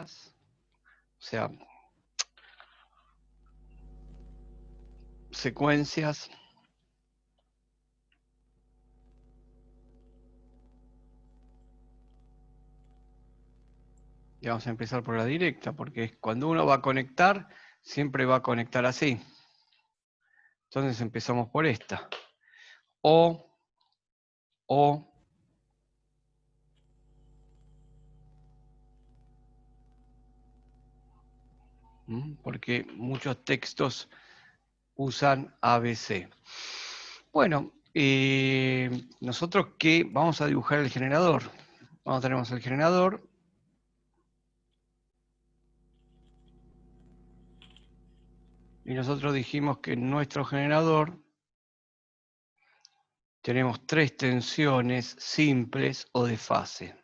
o sea, secuencias. Y vamos a empezar por la directa, porque cuando uno va a conectar, siempre va a conectar así. Entonces empezamos por esta. O. Porque muchos textos usan ABC. Bueno, nosotros que vamos a dibujar el generador. Tenemos el generador. Y nosotros dijimos que en nuestro generador tenemos 3 tensiones simples o de fase.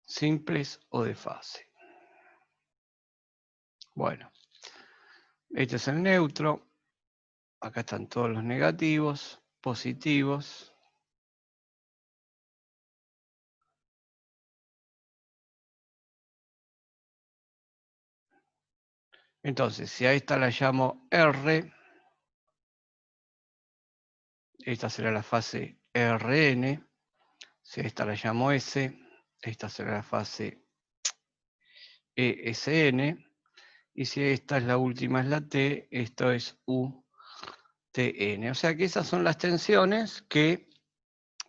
Simples o de fase. Bueno, este es el neutro. Acá están todos los negativos, positivos. Entonces, si a esta la llamo R, esta será la fase Rn. Si a esta la llamo S, esta será la fase ESN. Y si esta es la última, es la T, esto es UTN. O sea que esas son las tensiones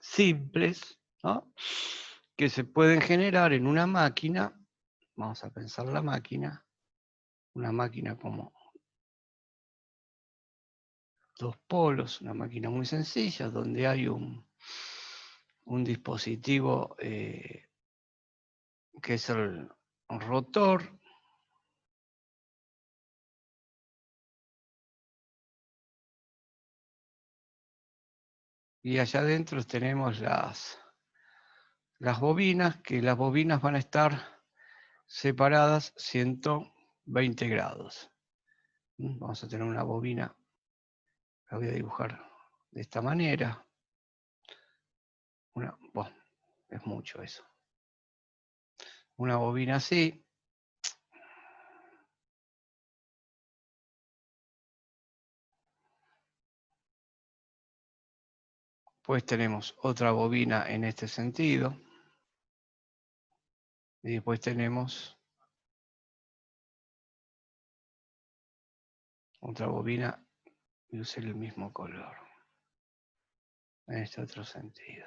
simples, ¿no?, que se pueden generar en una máquina. Vamos a pensar la máquina. Una máquina como 2 polos, una máquina muy sencilla, donde hay un dispositivo que es el rotor. Y allá adentro tenemos las bobinas, que las bobinas van a estar separadas 120 grados. Vamos a tener una bobina, la voy a dibujar de esta manera. Bueno, es mucho eso. Una bobina así. Pues tenemos otra bobina en este sentido. Y después tenemos otra bobina y usé el mismo color. En este otro sentido.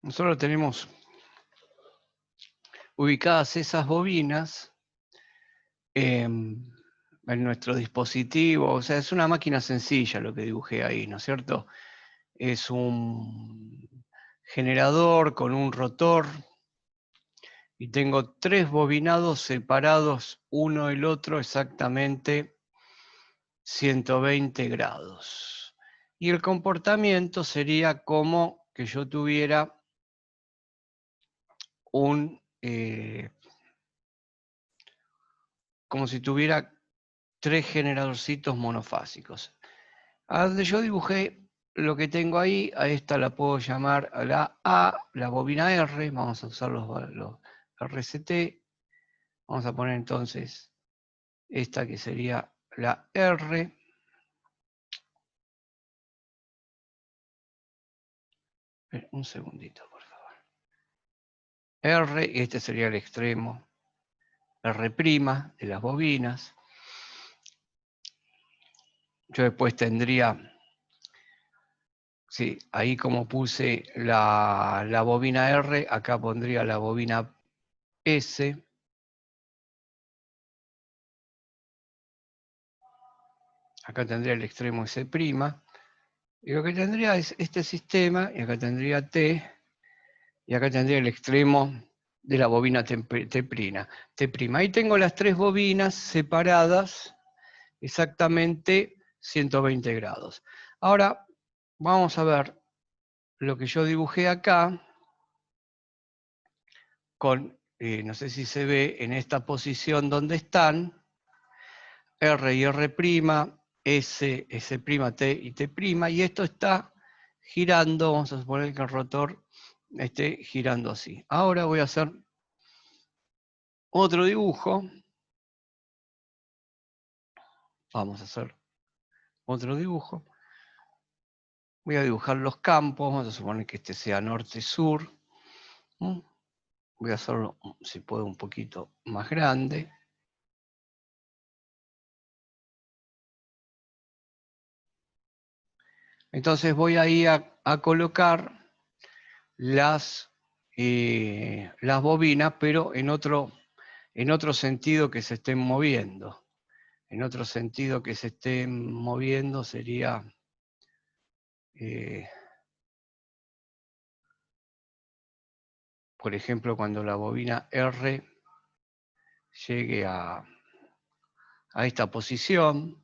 Nosotros tenemos ubicadas esas bobinas en nuestro dispositivo. O sea, es una máquina sencilla lo que dibujé ahí, ¿no es cierto? Es un generador con un rotor y tengo 3 bobinados separados uno del otro exactamente 120 grados. Y el comportamiento sería como que yo tuviera como si tuviera 3 generadorcitos monofásicos. A donde yo dibujé lo que tengo ahí, a esta la puedo llamar a la A, la bobina R. Vamos a usar los RCT. Vamos a poner entonces esta que sería la R. Un segundito, por favor. R, y este sería el extremo R' de las bobinas. Yo después tendría, sí, ahí como puse la bobina R, acá pondría la bobina S. Acá tendría el extremo S'. Y lo que tendría es este sistema, y acá tendría T, y acá tendría el extremo de la bobina T'. Ahí tengo las 3 bobinas separadas exactamente 120 grados. Ahora vamos a ver lo que yo dibujé acá con no sé si se ve, en esta posición donde están, R y R', S, S', T y T', y esto está girando, vamos a suponer que el rotor esté girando así. Ahora voy a hacer otro dibujo. Vamos a hacer otro dibujo. Voy a dibujar los campos, vamos a suponer que este sea norte-sur. Voy a hacerlo, si puedo, un poquito más grande. Entonces voy ahí a colocar las bobinas, pero en otro sentido que se estén moviendo. En otro sentido que se estén moviendo sería... por ejemplo, cuando la bobina R llegue a esta posición,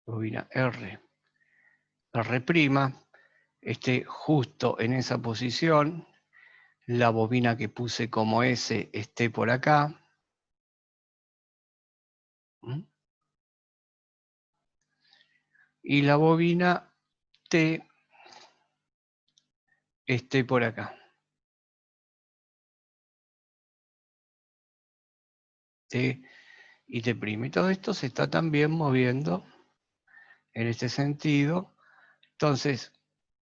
bobina R', esté justo en esa posición, la bobina que puse como S esté por acá, y la bobina T esté por acá. T y T'. Y todo esto se está también moviendo en este sentido. Entonces,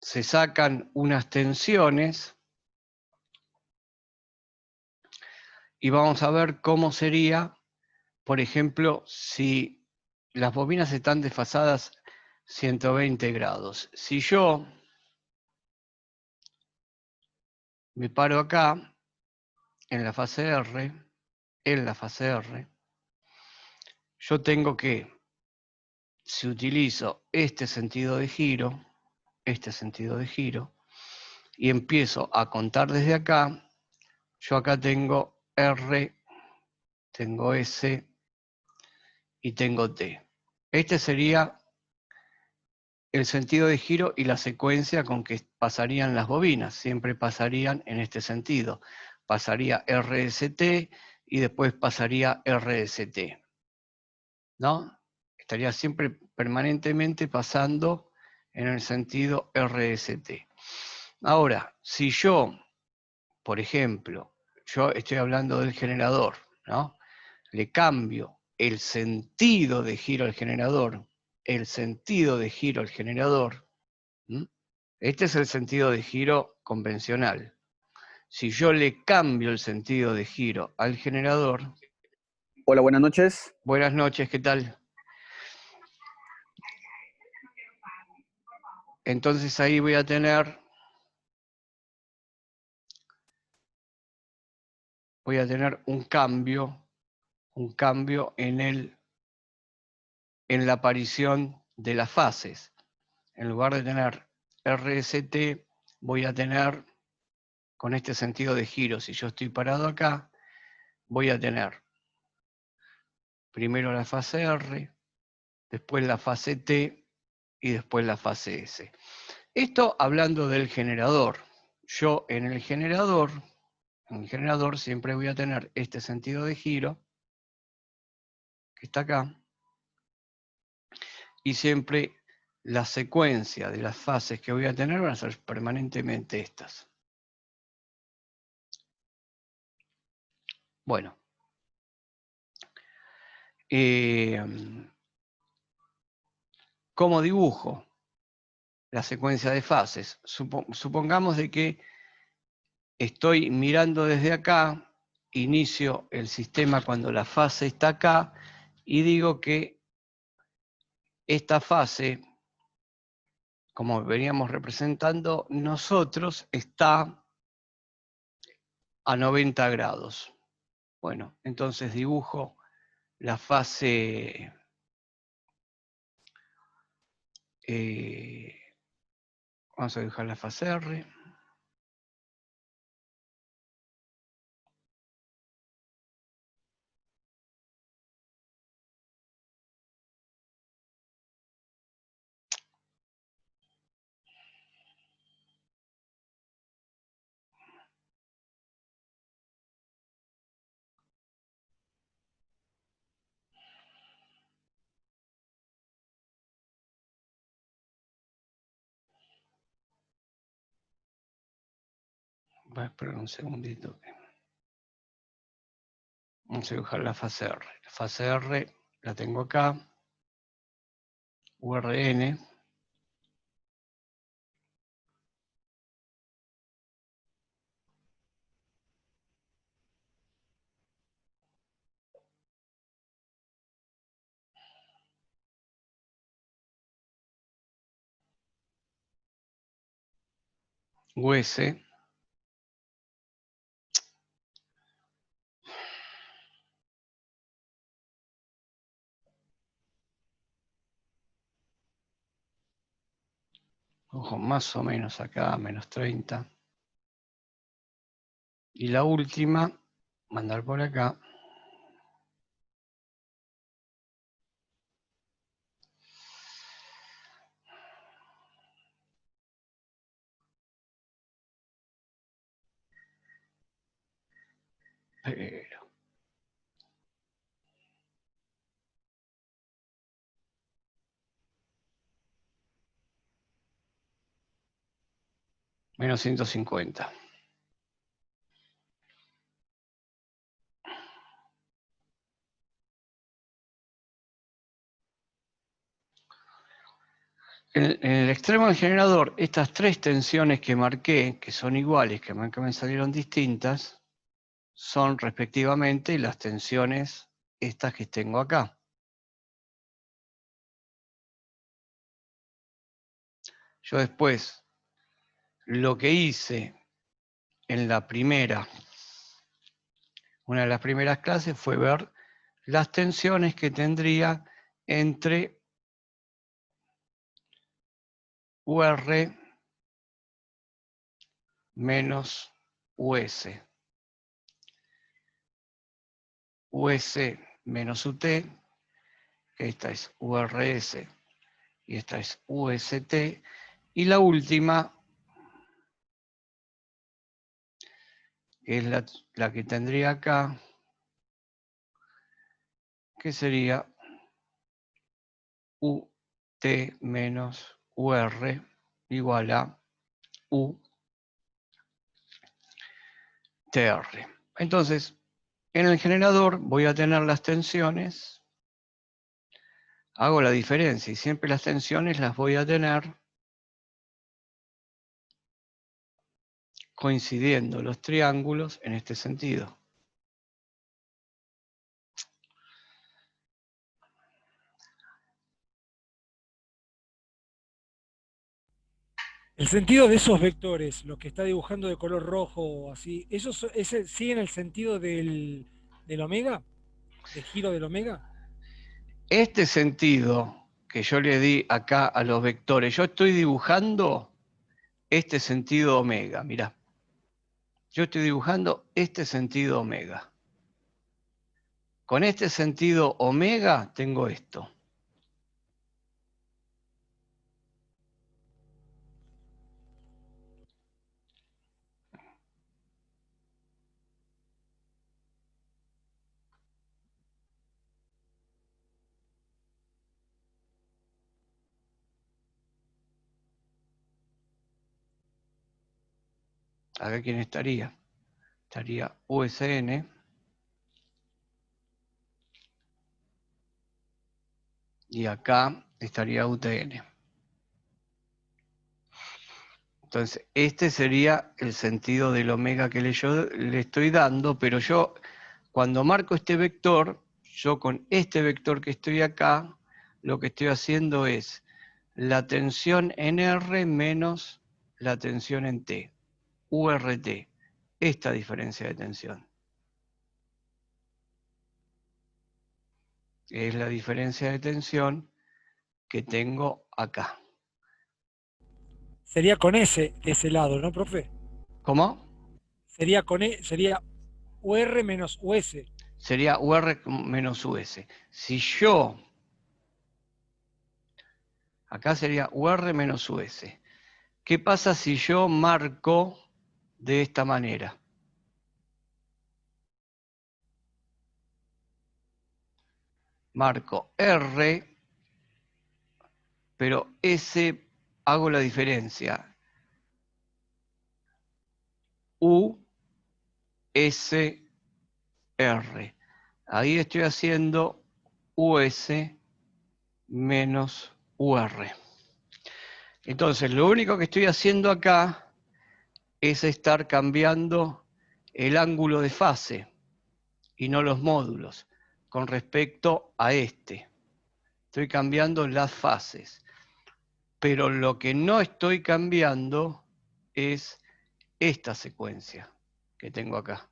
se sacan unas tensiones y vamos a ver cómo sería, por ejemplo, si las bobinas están desfasadas 120 grados. Si yo me paro acá, en la fase R, yo tengo que, si utilizo este sentido de giro, y empiezo a contar desde acá, yo acá tengo R, tengo S y tengo T. Este sería el sentido de giro y la secuencia con que pasarían las bobinas. Siempre pasarían en este sentido. Pasaría RST y después pasaría RST. ¿No? Estaría siempre permanentemente pasando en el sentido RST. Ahora, si yo, por ejemplo, yo estoy hablando del generador, ¿no? Le cambio el sentido de giro al generador, este es el sentido de giro convencional. Si yo le cambio el sentido de giro al generador... Hola, buenas noches. Buenas noches, ¿qué tal? Entonces ahí voy a tener un cambio en la aparición de las fases. En lugar de tener RST, voy a tener, con este sentido de giro, si yo estoy parado acá, voy a tener primero la fase R, después la fase T y después la fase S. Esto hablando del generador. Yo en el generador siempre voy a tener este sentido de giro, que está acá, y siempre la secuencia de las fases que voy a tener van a ser permanentemente estas. Bueno. ¿Cómo dibujo la secuencia de fases? Supongamos de que estoy mirando desde acá, inicio el sistema cuando la fase está acá, y digo que esta fase, como veníamos representando nosotros, está a 90 grados. Bueno, entonces dibujo la fase... vamos a dibujar la fase R. Voy a esperar un segundito. Vamos a dibujar la fase R. La fase R la tengo acá. URN. US. Ojo, más o menos acá, menos 30. Y la última, mandar por acá. Pero menos 150. En el extremo del generador, estas tres tensiones que marqué, que son iguales, que me salieron distintas, son respectivamente las tensiones estas que tengo acá. Yo después, lo que hice en la primera, una de las primeras clases fue ver las tensiones que tendría entre UR menos US. US menos UT, que esta es URS y esta es UST. Y la última, que es la que tendría acá, que sería UT menos UR igual a UTR. Entonces, en el generador voy a tener las tensiones, hago la diferencia y siempre las tensiones las voy a tener coincidiendo los triángulos en este sentido. El sentido de esos vectores, lo que está dibujando de color rojo o así, ¿esos siguen el sentido del omega? ¿Del giro del omega? Este sentido que yo le di acá a los vectores, yo estoy dibujando este sentido omega, mirá. Yo estoy dibujando este sentido omega. Con este sentido omega tengo esto. Acá quién estaría. Estaría USN. Y acá estaría UTN. Entonces, este sería el sentido del omega que yo le estoy dando, pero yo, cuando marco este vector, yo con este vector que estoy acá, lo que estoy haciendo es la tensión en R menos la tensión en T, URT, esta diferencia de tensión. Es la diferencia de tensión que tengo acá. Sería con ese de ese lado, ¿no, profe? ¿Cómo? Sería UR menos US. Sería UR menos US. Si yo, acá sería UR menos US. ¿Qué pasa si yo marco de esta manera? Marco R, pero S hago la diferencia. U, S, R. Ahí estoy haciendo US menos UR. Entonces, lo único que estoy haciendo acá es estar cambiando el ángulo de fase y no los módulos con respecto a este. Estoy cambiando las fases. Pero lo que no estoy cambiando es esta secuencia que tengo acá.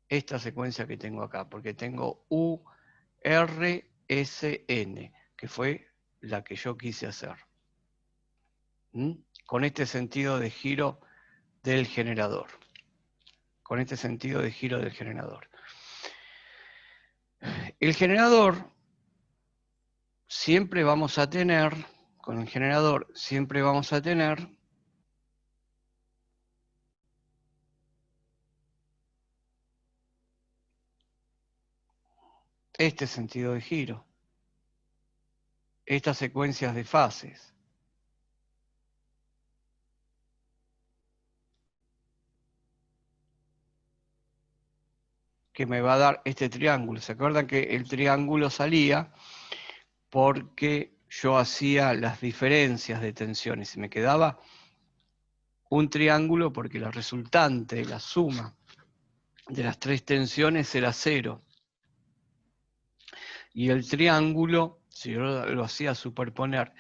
Esta secuencia que tengo acá, porque tengo U, R, S, N, que fue la que yo quise hacer. Con este sentido de giro del generador. Con este sentido de giro del generador. El generador siempre vamos a tener, con el generador siempre vamos a tener este sentido de giro. Estas secuencias de fases. Que me va a dar este triángulo. ¿Se acuerdan que el triángulo salía porque yo hacía las diferencias de tensiones y me quedaba un triángulo porque la resultante, la suma de las tres tensiones era 0. Y el triángulo, si yo lo hacía superponer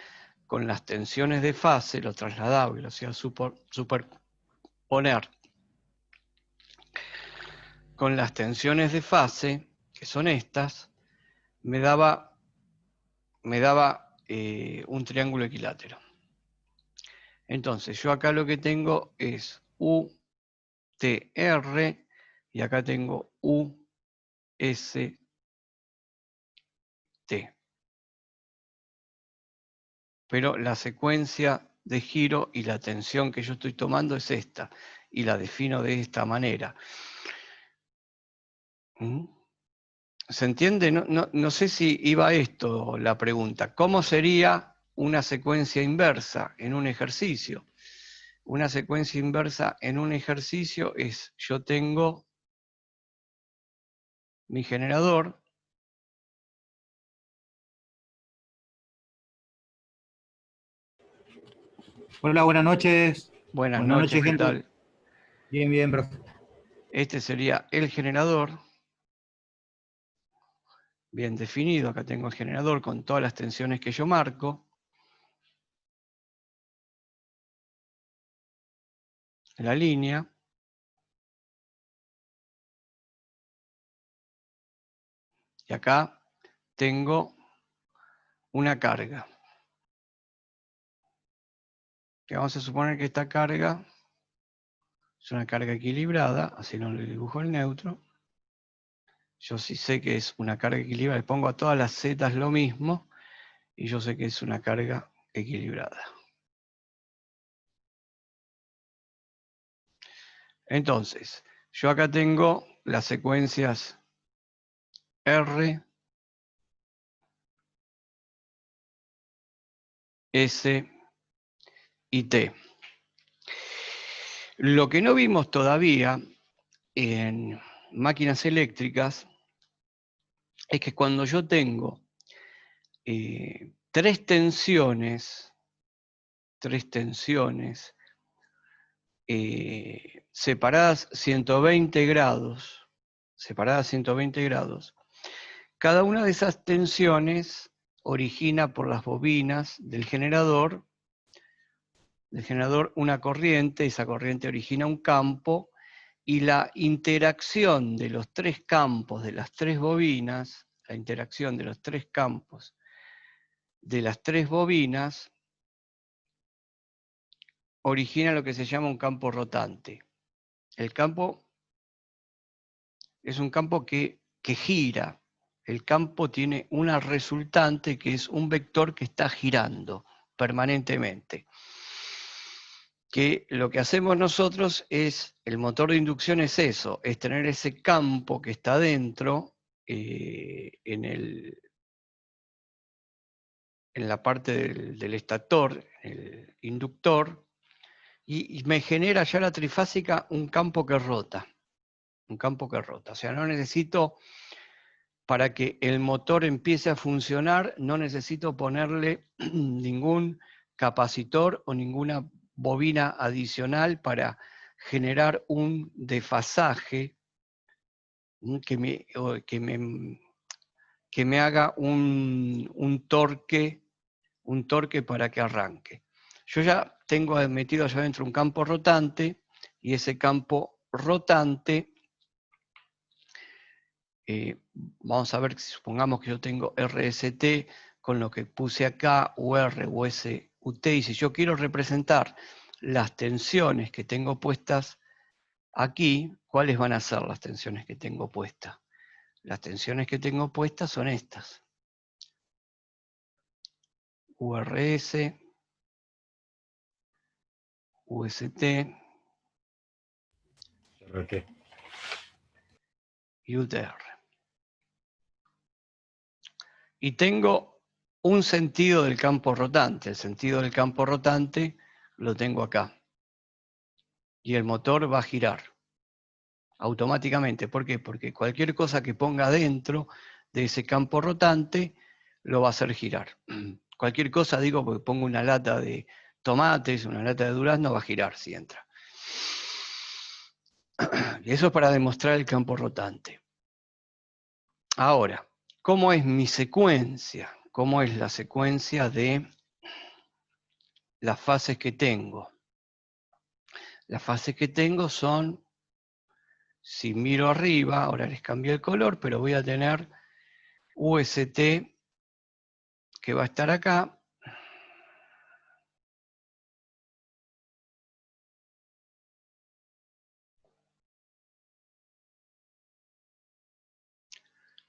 con las tensiones de fase, lo trasladaba y lo hacía superponer con las tensiones de fase, que son estas, me daba un triángulo equilátero. Entonces, yo acá lo que tengo es UTR y acá tengo UST. Pero la secuencia de giro y la tensión que yo estoy tomando es esta, y la defino de esta manera. ¿Se entiende? No sé si iba a esto la pregunta. ¿Cómo sería una secuencia inversa en un ejercicio? Una secuencia inversa en un ejercicio es, yo tengo mi generador. Hola, buenas noches. Buenas Buenas noches, noches, ¿qué gente. tal? Bien, bien, profe. Este sería el generador. Bien definido, acá tengo el generador con todas las tensiones que yo marco. La línea. Y acá tengo una carga. Que vamos a suponer que esta carga es una carga equilibrada, así no le dibujo el neutro. Yo sí sé que es una carga equilibrada, le pongo a todas las zetas lo mismo, y yo sé que es una carga equilibrada. Entonces, yo acá tengo las secuencias R, S y T. Lo que no vimos todavía en máquinas eléctricas es que cuando yo tengo tres tensiones separadas 120 grados, cada una de esas tensiones origina por las bobinas del generador una corriente, esa corriente origina un campo, y la interacción de los tres campos de las tres bobinas, la interacción de los tres campos de las tres bobinas, origina lo que se llama un campo rotante. El campo es un campo que gira. El campo tiene una resultante que es un vector que está girando permanentemente. Que lo que hacemos nosotros es, el motor de inducción es eso, es tener ese campo que está dentro en la parte del estator, el inductor, y me genera ya la trifásica un campo que rota. Un campo que rota. O sea, no necesito, para que el motor empiece a funcionar, no necesito ponerle ningún capacitor o ninguna bobina adicional para generar un desfasaje que me haga un torque para que arranque. Yo ya tengo metido allá adentro un campo rotante, y ese campo rotante, vamos a ver, supongamos que yo tengo RST con lo que puse acá, UR, US, UT, y si yo quiero representar las tensiones que tengo puestas aquí, ¿cuáles van a ser las tensiones que tengo puestas? Las tensiones que tengo puestas son estas. URS, UST y UTR. Y tengo un sentido del campo rotante. El sentido del campo rotante lo tengo acá. Y el motor va a girar automáticamente. ¿Por qué? Porque cualquier cosa que ponga dentro de ese campo rotante lo va a hacer girar. Cualquier cosa, digo, porque pongo una lata de tomates, una lata de durazno, va a girar si entra. Y eso es para demostrar el campo rotante. Ahora, ¿cómo es mi secuencia? ¿Cómo es la secuencia de las fases que tengo? Las fases que tengo son, si miro arriba, ahora les cambié el color, pero voy a tener UST que va a estar acá.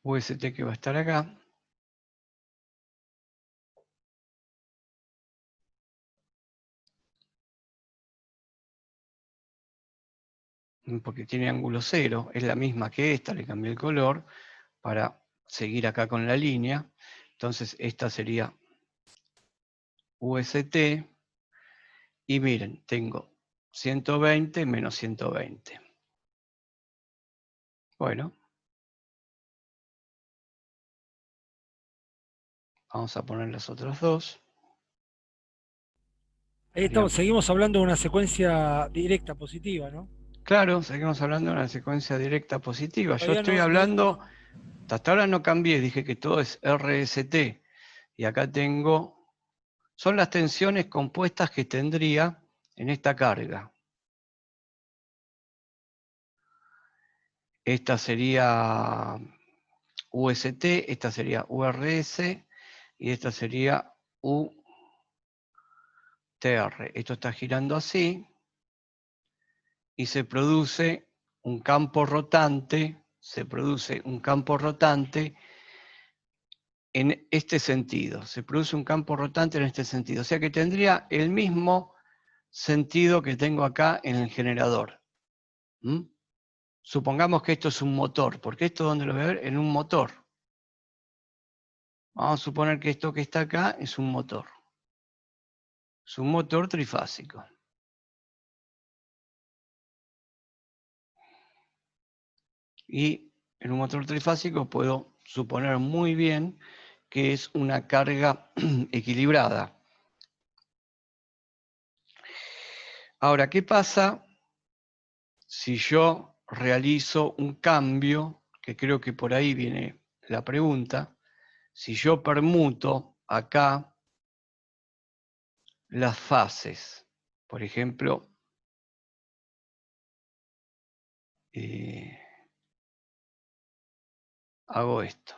UST que va a estar acá. Porque tiene ángulo cero, es la misma que esta, le cambié el color para seguir acá con la línea. Entonces esta sería UST, y miren, tengo 120 menos 120. Bueno, vamos a poner las otras dos. Ahí estamos, seguimos hablando de una secuencia directa positiva, ¿no? Claro, seguimos hablando de una secuencia directa positiva. Yo Todavía estoy hablando, hasta ahora no cambié, dije que todo es RST. Y acá tengo, son las tensiones compuestas que tendría en esta carga. Esta sería UST, esta sería URS, y esta sería UTR. Esto está girando así, y se produce un campo rotante, en este sentido. Se produce un campo rotante en este sentido. O sea que tendría el mismo sentido que tengo acá en el generador. Supongamos que esto es un motor, porque esto, ¿dónde lo voy a ver? En un motor. Vamos a suponer que esto que está acá es un motor. Es un motor trifásico. Y en un motor trifásico puedo suponer muy bien que es una carga equilibrada. Ahora, ¿qué pasa si yo realizo un cambio? Que creo que por ahí viene la pregunta. Si yo permuto acá las fases, por ejemplo, hago esto.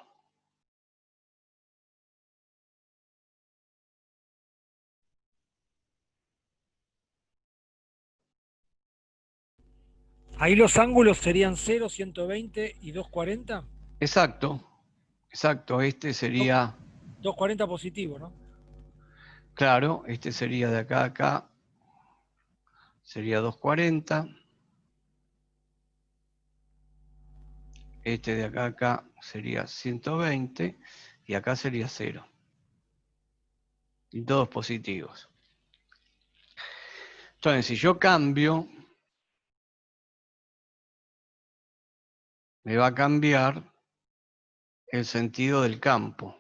Ahí los ángulos serían 0, 120 y 240. Exacto, exacto. Este sería, 240 positivo, ¿no? claro, este sería de acá a acá, sería 240. Este de acá a acá sería 120 y acá sería 0. Y todos positivos. Entonces, si yo cambio, me va a cambiar el sentido del campo.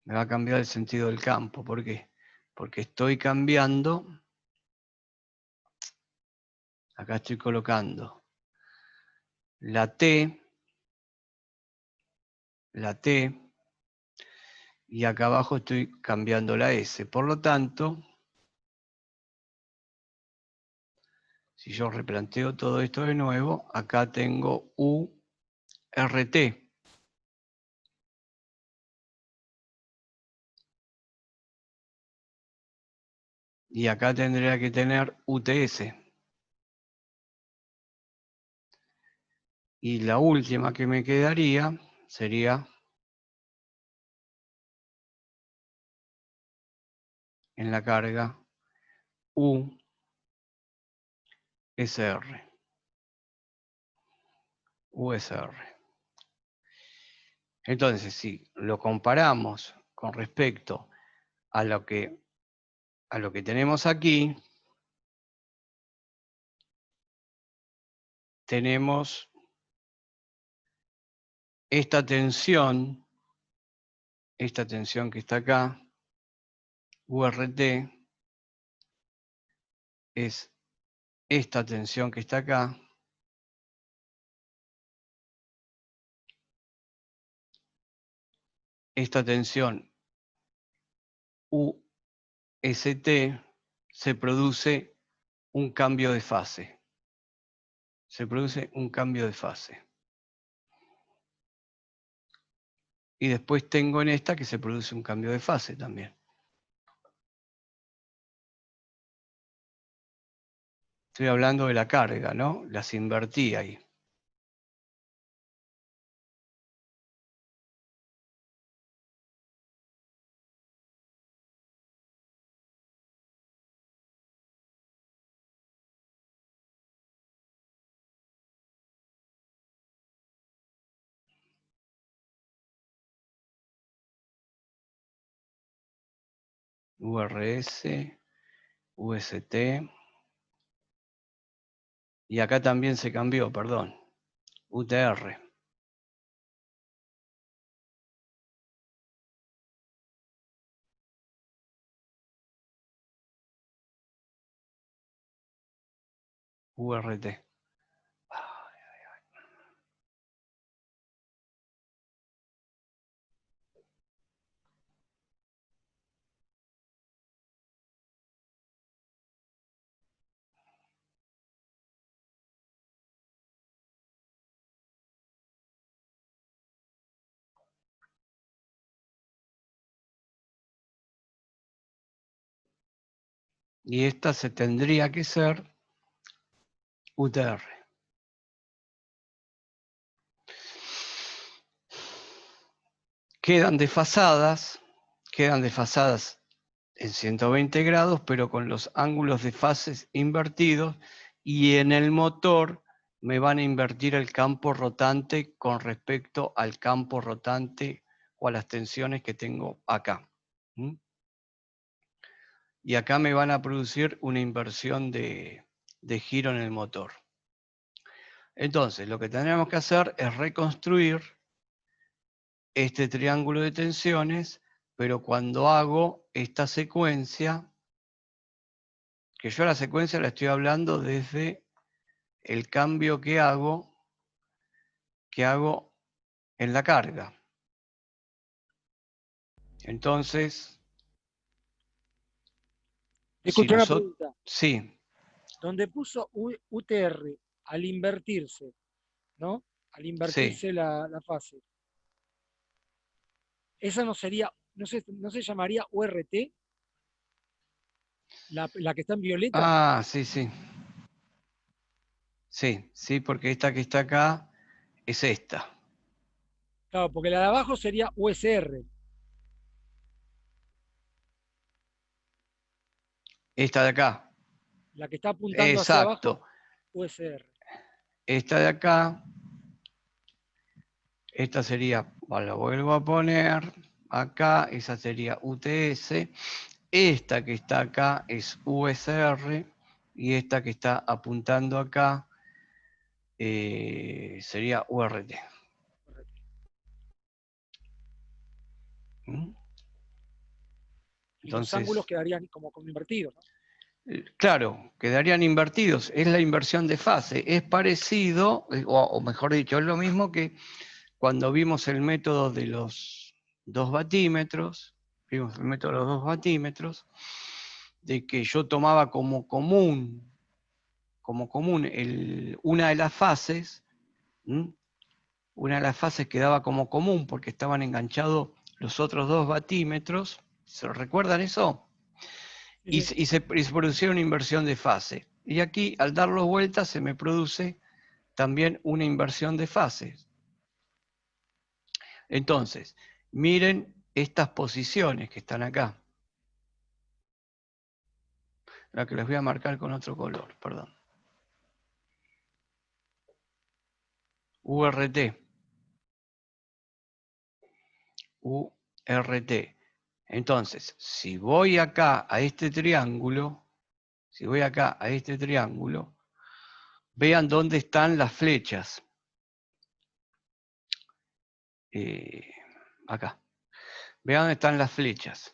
Me va a cambiar el sentido del campo. ¿Por qué? Porque estoy cambiando, acá estoy colocando la T, y acá abajo estoy cambiando la S. Por lo tanto, si yo replanteo todo esto de nuevo, acá tengo URT. Y acá tendría que tener UTS. Y la última que me quedaría sería en la carga USR. Entonces, si lo comparamos con respecto a lo que tenemos aquí, tenemos esta tensión que está acá, URT, es esta tensión que está acá, esta tensión UST, se produce un cambio de fase. Se produce un cambio de fase. Y después tengo en esta que se produce un cambio de fase también. Estoy hablando de la carga, ¿no? Las invertí ahí. URS, UST. Y acá también se cambió, perdón. UTR. URT. Y esta se tendría que ser UTR. Quedan desfasadas en 120 grados, pero con los ángulos de fases invertidos, y en el motor me van a invertir el campo rotante con respecto al campo rotante o a las tensiones que tengo acá. Y acá me van a producir una inversión de giro en el motor. Entonces, lo que tendríamos que hacer es reconstruir este triángulo de tensiones, pero cuando hago esta secuencia, que yo la secuencia la estoy hablando desde el cambio que hago en la carga. Entonces, Escuché una pregunta. Sí. Donde puso UTR al invertirse, ¿no? Al invertirse la fase. ¿Esa no sería, no se llamaría URT? La que está en violeta. Ah, sí. Sí, porque esta que está acá es esta. Claro, porque la de abajo sería USR. Esta de acá. La que está apuntando hacia abajo, USR. Esta de acá, esta sería, la vuelvo a poner acá, esa sería UTS. esta que está acá es USR y esta que está apuntando acá sería URT. ¿Mm? Y los ángulos quedarían como invertidos, ¿no? Claro, quedarían invertidos. Es la inversión de fase. Es parecido, o mejor dicho, es lo mismo que cuando vimos el método de los 2 batímetros, vimos el método de los 2 batímetros, de que yo tomaba como común una de las fases, ¿m? Una de las fases quedaba como común porque estaban enganchados los otros 2 batímetros. ¿Se recuerdan eso? Sí, Y sí. se producía una inversión de fase. Y aquí, al darlo vueltas, se me produce también una inversión de fases. Entonces, miren estas posiciones que están acá. La que les voy a marcar con otro color, perdón. URT. URT. Entonces, si voy acá a este triángulo, vean dónde están las flechas. Acá. Vean dónde están las flechas.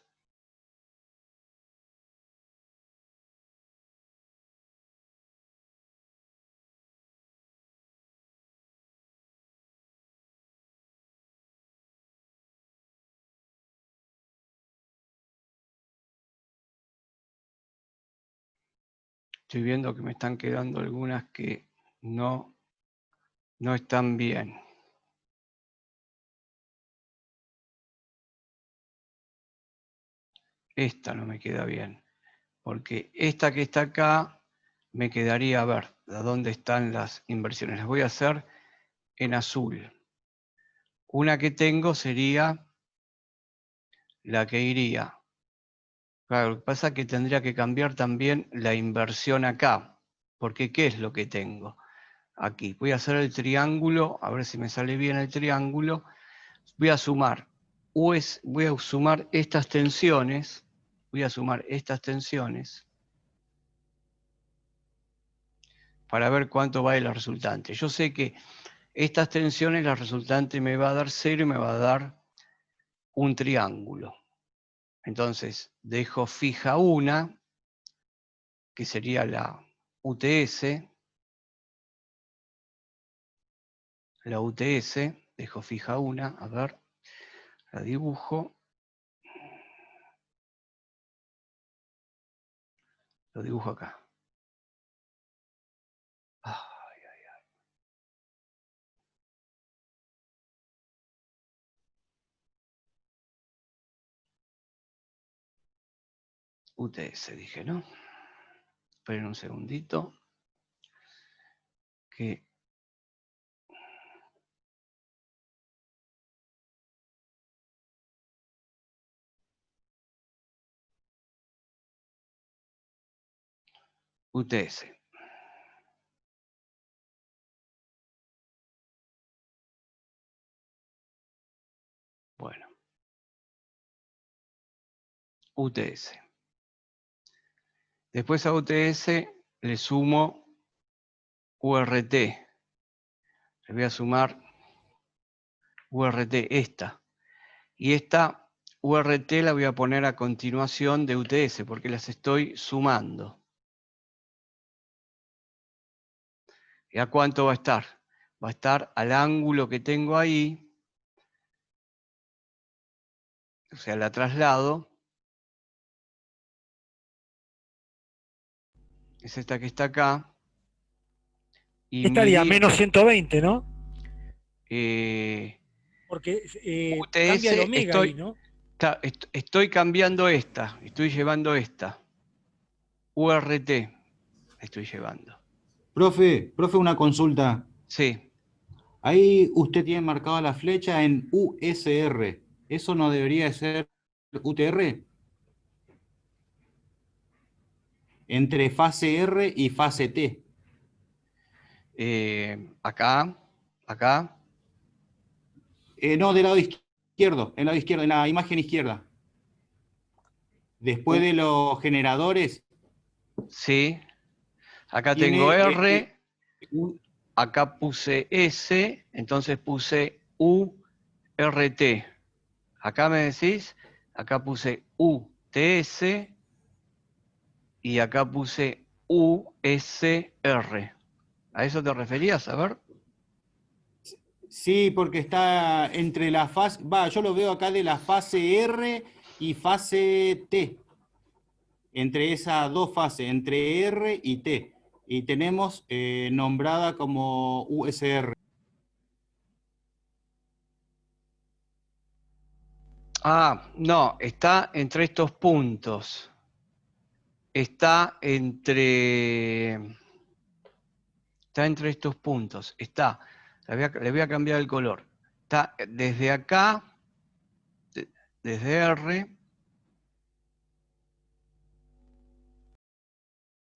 Estoy viendo que me están quedando algunas que no están bien. Esta no me queda bien, porque esta que está acá me quedaría, a ver, ¿a dónde están las inversiones? Las voy a hacer en azul. Una que tengo sería la que iría. Claro, lo que pasa es que tendría que cambiar también la inversión acá, porque ¿qué es lo que tengo? Aquí, voy a hacer el triángulo, a ver si me sale bien el triángulo. Voy a sumar, voy a sumar estas tensiones, para ver cuánto vale la resultante. Yo sé que estas tensiones, la resultante me va a dar 0 y me va a dar un triángulo. Entonces, dejo fija una, que sería la UTS. La UTS, dejo fija una, a ver, la dibujo. Lo dibujo acá. Ay, ay, ay. UTS dije, ¿no? Esperen un segundito. Que UTS. Bueno. UTS. Después a UTS le sumo URT. Le voy a sumar URT, esta. Y esta URT la voy a poner a continuación de UTS, porque las estoy sumando. ¿Y a cuánto va a estar? Va a estar al ángulo que tengo ahí, o sea, la traslado. Es esta que está acá. Y Estaría medí, menos 120, ¿no? Porque UTS, cambia el omega ahí, ¿no? estoy cambiando esta, estoy llevando esta. URT estoy llevando. Profe, una consulta. Sí, Ahí usted tiene marcada la flecha en USR. ¿Eso no debería de ser UTR? Entre fase R y fase T. acá. No, del lado izquierdo, en la imagen izquierda. después de los generadores, Sí. Acá tiene tengo R, un- acá puse S, entonces puse URT. Acá me decís, acá puse UTS y acá puse USR. ¿A eso te referías? A ver. sí, porque está entre la fase, yo lo veo acá de la fase R y fase T, entre esas dos fases, entre R y T. Y tenemos nombrada como USR. Ah, no, está entre estos puntos. Está entre estos puntos. Le voy a cambiar el color. Está desde acá, desde R,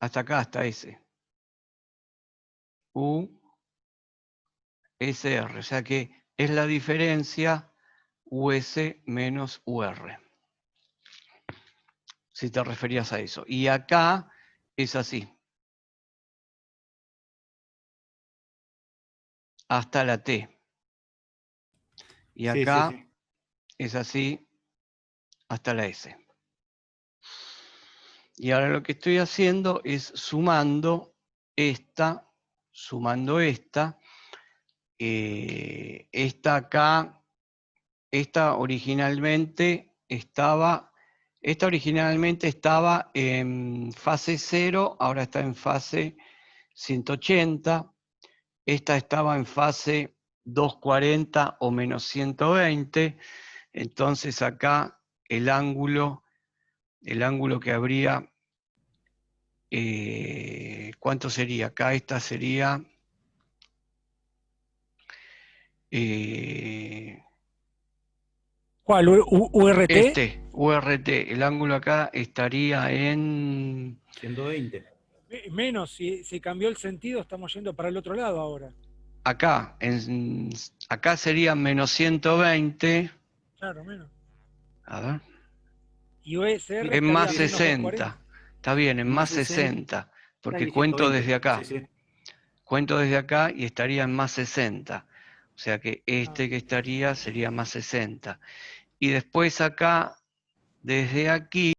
hasta acá, hasta S. U, S, R. O sea que es la diferencia US menos UR. Si te referías a eso. Y acá es así. Hasta la T. Y Sí, acá sí. es así hasta la S. Y ahora lo que estoy haciendo es sumando esta. Esta acá, esta originalmente estaba en fase 0, ahora está en fase 180. Esta estaba en fase 240 o menos 120. Entonces acá el ángulo que habría, ¿cuánto sería? Acá esta sería ¿Cuál? ¿URT? URT, el ángulo acá estaría en 120. Menos, si cambió el sentido, estamos yendo para el otro lado ahora. acá, acá sería menos 120, Claro, menos. a ver, Y USR en más estaría menos 240. 60, está bien, en más Más 60 60, porque y cuento 120. desde acá. Sí, sí. Cuento desde acá y estaría en más 60. O sea que Ah. que estaría sería más 60. Y después acá, desde aquí,